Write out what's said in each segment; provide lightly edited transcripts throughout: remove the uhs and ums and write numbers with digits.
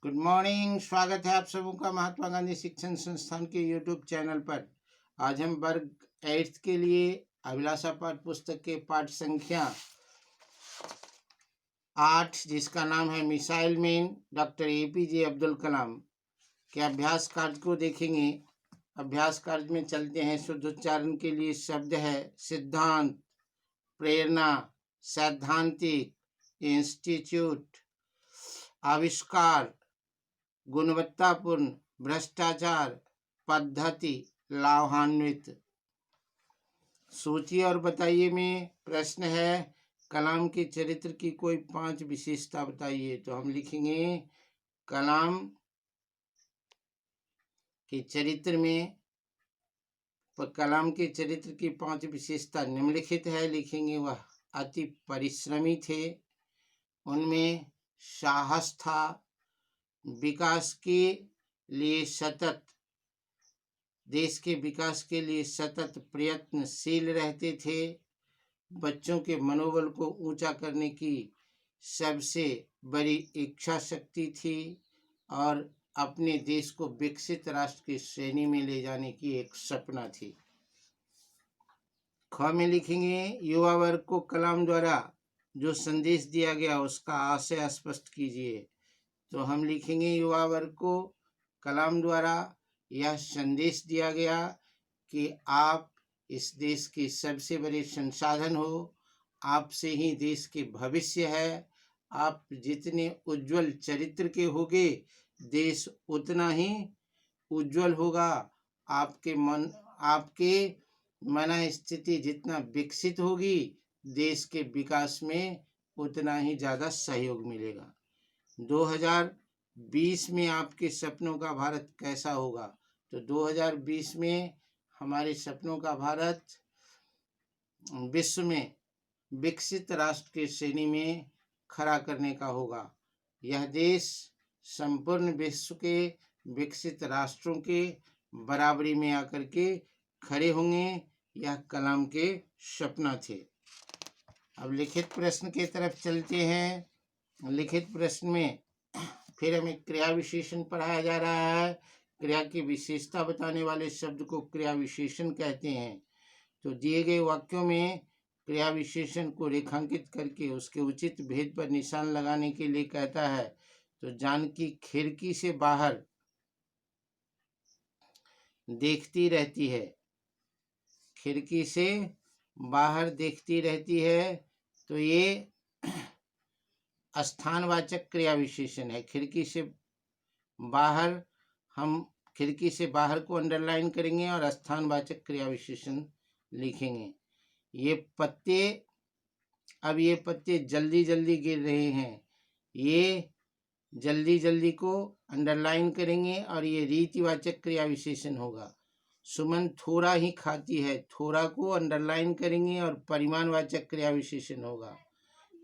Good morning. स्वागत है आप सबों का महात्मा गांधी शिक्षण संस्थान के यूट्यूब चैनल पर। आज हम वर्ग 8 के लिए अभिलाषा पाठ पुस्तक के पाठ संख्या 8 जिसका नाम है missile man doctor APJ Abdul Kalam के अभ्यास कार्य को देखेंगे। अभ्यास कार्य में चलते हैं। शुद्ध उच्चारण के लिए शब्द है सिद्धांत, प्रेरणा, सैद्धांतिक, इंस्टीट्यूट, आविष्कार, गुणवत्तापूर्ण, भ्रष्टाचार, पद्धति, लाभान्वित। सोचिए और बताइए में प्रश्न है कलाम के चरित्र की कोई 5 विशेषता बताइए। तो हम लिखेंगे कलाम के चरित्र में कलाम के चरित्र की 5 विशेषता निम्नलिखित है। लिखेंगे वह अति परिश्रमी थे, उनमें साहस था, विकास के लिए सतत देश के विकास के लिए सतत प्रयत्नशील रहते थे, बच्चों के मनोबल को ऊंचा करने की सबसे बड़ी इच्छा शक्ति थी और अपने देश को विकसित राष्ट्र की श्रेणी में ले जाने की एक सपना थी। ख में लिखेंगे युवा वर्ग को कलाम द्वारा जो संदेश दिया गया उसका आशय स्पष्ट कीजिए। तो हम लिखेंगे युवा वर्ग को कलाम द्वारा यह संदेश दिया गया कि आप इस देश के सबसे बड़े संसाधन हो, आपसे ही देश के भविष्य है। आप जितने उज्जवल चरित्र के होगे देश उतना ही उज्जवल होगा। आपके मन स्थिति जितना विकसित होगी देश के विकास में उतना ही ज़्यादा सहयोग मिलेगा। 2020 में आपके सपनों का भारत कैसा होगा? तो 2020 में हमारे सपनों का भारत विश्व में विकसित राष्ट्र की श्रेणी में खड़ा करने का होगा। यह देश संपूर्ण विश्व के विकसित राष्ट्रों के बराबरी में आकर के खड़े होंगे। यह कलाम के सपना थे। अब लिखित प्रश्न की तरफ चलते हैं। लिखित प्रश्न में फिर हमें क्रिया विशेषण पढ़ाया जा रहा है। क्रिया की विशेषता बताने वाले शब्द को क्रिया विशेषण कहते हैं। तो दिए गए वाक्यों में क्रिया विशेषण को रेखांकित करके उसके उचित भेद पर निशान लगाने के लिए कहता है। तो जानकी खिड़की से बाहर देखती रहती है। खिड़की से बाहर देखती रहती है तो ये स्थानवाचक क्रिया विशेषण है। खिड़की से बाहर, हम खिड़की से बाहर को अंडरलाइन करेंगे और स्थानवाचक क्रिया विशेषण लिखेंगे। ये पत्ते जल्दी जल्दी गिर रहे हैं। ये जल्दी जल्दी को अंडरलाइन करेंगे और ये रीतिवाचक क्रिया विशेषण होगा। सुमन थोड़ा ही खाती है, थोड़ा को अंडरलाइन करेंगे और परिमाणवाचक क्रिया विशेषण होगा।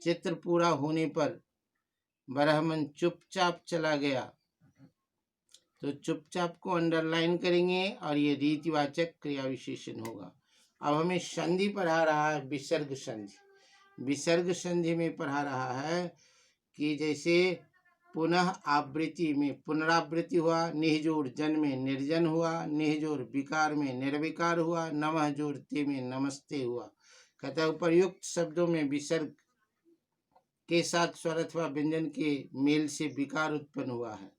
चित्र पूरा होने पर ब्राह्मण चुपचाप चला गया, तो चुपचाप को अंडरलाइन करेंगे और ये रीतिवाचक क्रिया विशेषण होगा। अब हमें संधि पढ़ा रहा है विसर्ग संधि। विसर्ग संधि में पढ़ा रहा है कि जैसे पुनः आवृत्ति में पुनरावृत्ति हुआ, निह जोड़ जन में निर्जन हुआ, निह जोड़ विकार में निर्विकार हुआ, नमः जोड़ ते में नमस्ते हुआ। कहता है उपर्युक्त शब्दों में विसर्ग के साथ स्वर अथवा व्यंजन के मेल से विकार उत्पन्न हुआ है,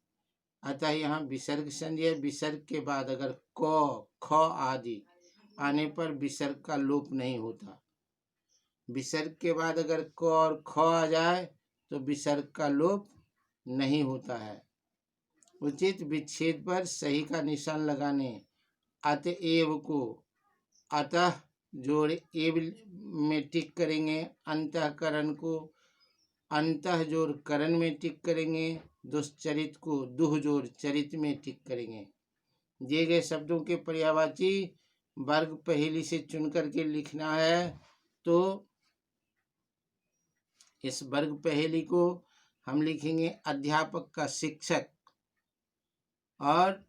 अतः यहाँ विसर्ग संधि है। विसर्ग के बाद अगर क, ख आदि आने पर विसर्ग का लोप नहीं होता। विसर्ग के बाद अगर क और ख आ जाए तो विसर्ग का लोप नहीं होता है। उचित विच्छेद पर सही का निशान लगाने अतएव को अतः जोड़ एव में टिक करेंगे। अंतःकरण को अंतः जोड़ करण में टिक करेंगे। दुश्चरित को दुह जोड़ चरित में टिक करेंगे। दिए गए शब्दों के पर्यायवाची वर्ग पहेली से चुन करके लिखना है। तो इस वर्ग पहेली को हम लिखेंगे अध्यापक का शिक्षक, और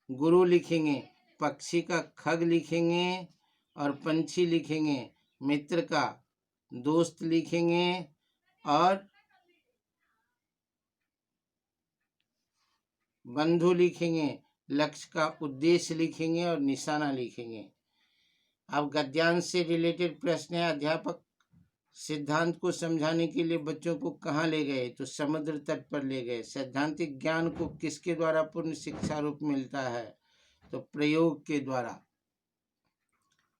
गुरु लिखेंगे, पक्षी का खग लिखेंगे और पंछी लिखेंगे, मित्र का दोस्त लिखेंगे और बंधु लिखेंगे, लक्ष्य का उद्देश्य लिखेंगे और निशाना लिखेंगे। अब गद्यांश से रिलेटेड प्रश्न है। अध्यापक सिद्धांत को समझाने के लिए बच्चों को कहाँ ले गए? तो समुद्र तट पर ले गए। सैद्धांतिक ज्ञान को किसके द्वारा पूर्ण शिक्षा रूप मिलता है? तो प्रयोग के द्वारा।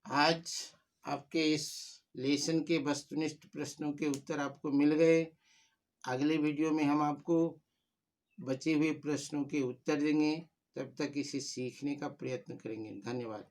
आज आपके इस लेसन के वस्तुनिष्ठ प्रश्नों के उत्तर आपको मिल गए। अगले वीडियो में हम आपको बचे हुए प्रश्नों के उत्तर देंगे। तब तक इसे सीखने का प्रयत्न करेंगे। धन्यवाद।